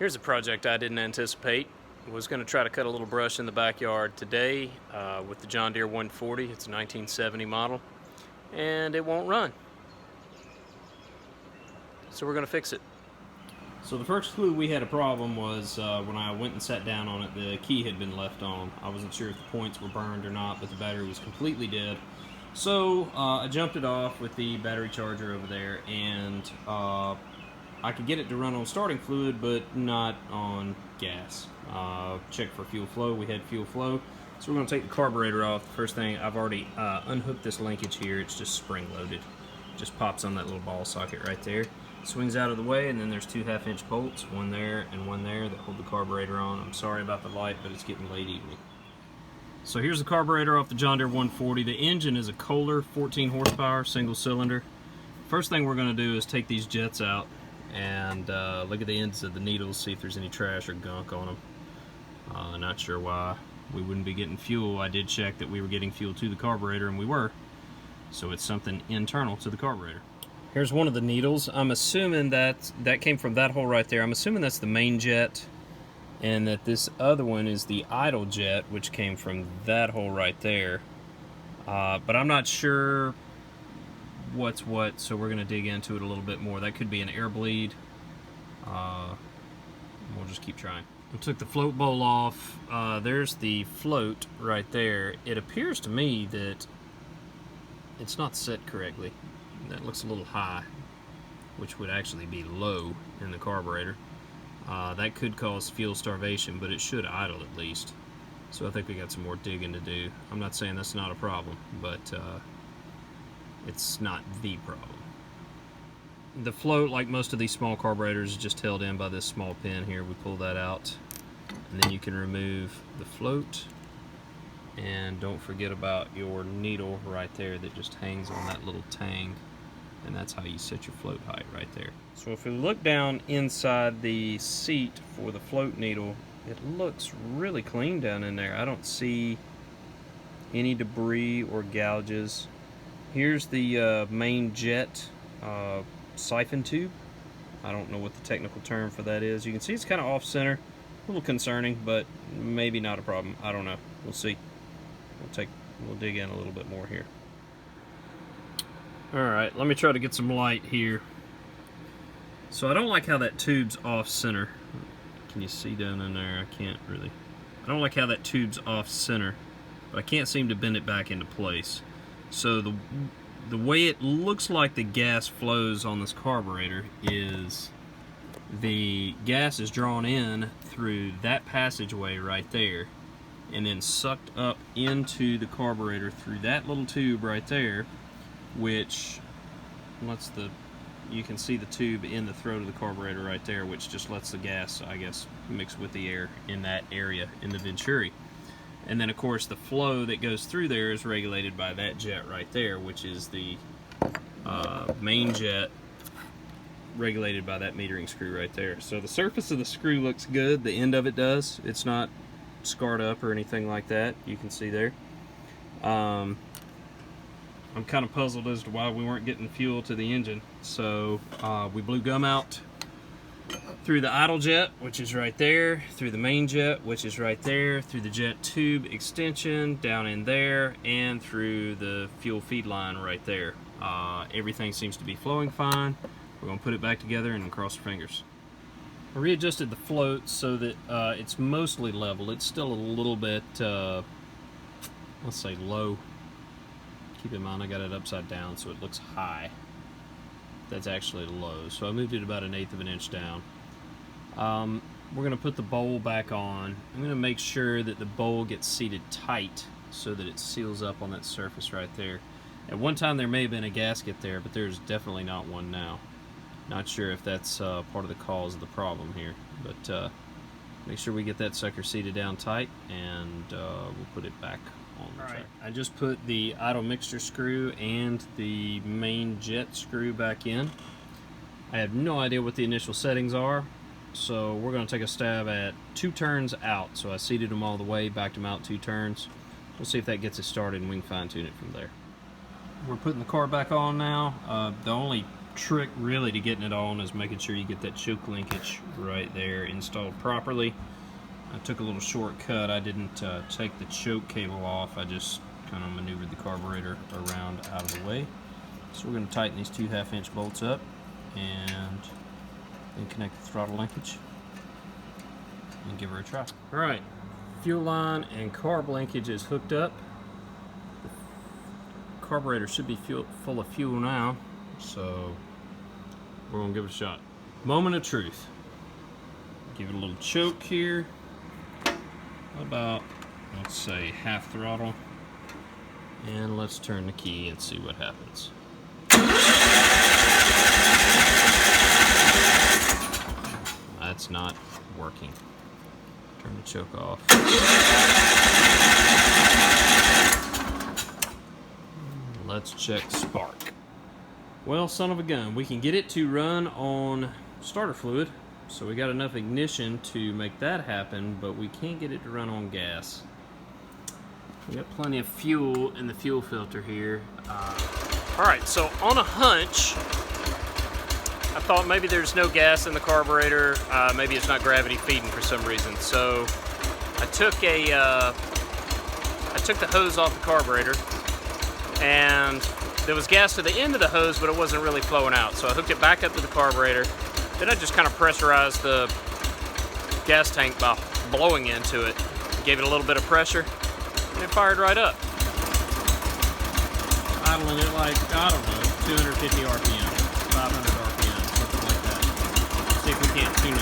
Here's a project I didn't anticipate. I was going to try to cut a little brush in the backyard today with the John Deere 140. It's a 1970 model, and it won't run. So we're going to fix it. So the first clue we had a problem was when I went and sat down on it, the key had been left on. I wasn't sure if the points were burned or not, but the battery was completely dead. So I jumped it off with the battery charger over there, and I could get it to run on starting fluid, but not on gas. Checked for fuel flow. We had fuel flow. So we're going to take the carburetor off. The first thing, I've already unhooked this linkage here. It's just spring-loaded. Just pops on that little ball socket right there. Swings out of the way, and then there's two 1/2-inch bolts, one there and one there, that hold the carburetor on. I'm sorry about the light, but it's getting late evening. So here's the carburetor off the John Deere 140. The engine is a Kohler 14 horsepower single cylinder. First thing we're going to do is take these jets out and look at the ends of the needles, see if there's any trash or gunk on them. Not sure why we wouldn't be getting fuel. I did check that we were getting fuel to the carburetor, and we were. So it's something internal to the carburetor. Here's one of the needles. I'm assuming that came from that hole right there. I'm assuming that's the main jet, and that this other one is the idle jet, which came from that hole right there. But I'm not sure what's what, so we're going to dig into it a little bit more. That could be an air bleed. We'll just keep trying. I took the float bowl off. There's the float right there. It appears to me that it's not set correctly. That looks a little high, which would actually be low in the carburetor. That could cause fuel starvation, but it should idle at least. So I think we got some more digging to do. I'm not saying that's not a problem, but it's not the problem. The float, like most of these small carburetors, is just held in by this small pin here. We pull that out, and then you can remove the float. And don't forget about your needle right there that just hangs on that little tang, and that's how you set your float height right there. So if we look down inside the seat for the float needle, it looks really clean down in there. I don't see any debris or gouges. Here's the main jet siphon tube. I don't know what the technical term for that is. You can see it's kind of off-center. A little concerning, but maybe not a problem. I don't know. We'll see. We'll dig in a little bit more here. Alright, let me try to get some light here. So I don't like how that tube's off-center. Can you see down in there? I can't really. I don't like how that tube's off-center, but I can't seem to bend it back into place. So the way it looks like the gas flows on this carburetor is the gas is drawn in through that passageway right there, and then sucked up into the carburetor through that little tube right there, which lets you can see the tube in the throat of the carburetor right there, which just lets the gas, I guess, mix with the air in that area in the venturi. And then of course the flow that goes through there is regulated by that jet right there, which is the main jet, regulated by that metering screw right there. So the surface of the screw looks good, the end of it does. It's not scarred up or anything like that, you can see there. I'm kind of puzzled as to why we weren't getting fuel to the engine. So we blew gum out through the idle jet, which is right there, through the main jet, which is right there, through the jet tube extension down in there, and through the fuel feed line right there. Everything seems to be flowing fine. We're going to put it back together and cross our fingers. I readjusted the float so that it's mostly level. It's still a little bit, let's say, low. Keep in mind I got it upside down so it looks high. That's actually low. So I moved it about 1/8 of an inch down. We're going to put the bowl back on. I'm going to make sure that the bowl gets seated tight so that it seals up on that surface right there. At one time there may have been a gasket there, but there's definitely not one now. Not sure if that's part of the cause of the problem here, but make sure we get that sucker seated down tight, and we'll put it back on the track. I just put the idle mixture screw and the main jet screw back in. I have no idea what the initial settings are, so we're going to take a stab at 2 turns out. So I seated them all the way, backed them out 2 turns. We'll see if that gets us started, and we can fine tune it from there. We're putting the car back on now. The only trick really to getting it on is making sure you get that choke linkage right there installed properly. I took a little shortcut. I didn't take the choke cable off. I just kind of maneuvered the carburetor around out of the way. So we're going to tighten these 2 1/2-inch bolts up and then connect the throttle linkage and give her a try. Alright, fuel line and carb linkage is hooked up. The carburetor should be full of fuel now, so we're going to give it a shot. Moment of truth. Give it a little choke here. About, let's say, half throttle. And let's turn the key and see what happens. That's not working. Turn the choke off. Let's check spark. Well, son of a gun, we can get it to run on starter fluid, so we got enough ignition to make that happen, but we can't get it to run on gas. We got plenty of fuel in the fuel filter here. Alright, so on a hunch, I thought maybe there's no gas in the carburetor, maybe it's not gravity feeding for some reason. So I took the hose off the carburetor, and there was gas to the end of the hose, but it wasn't really flowing out. So I hooked it back up to the carburetor. Then I just kind of pressurized the gas tank by blowing into it. Gave it a little bit of pressure, and it fired right up. Idling it like, I don't know, 250 RPM, 500 RPM, something like that. See if we can't tune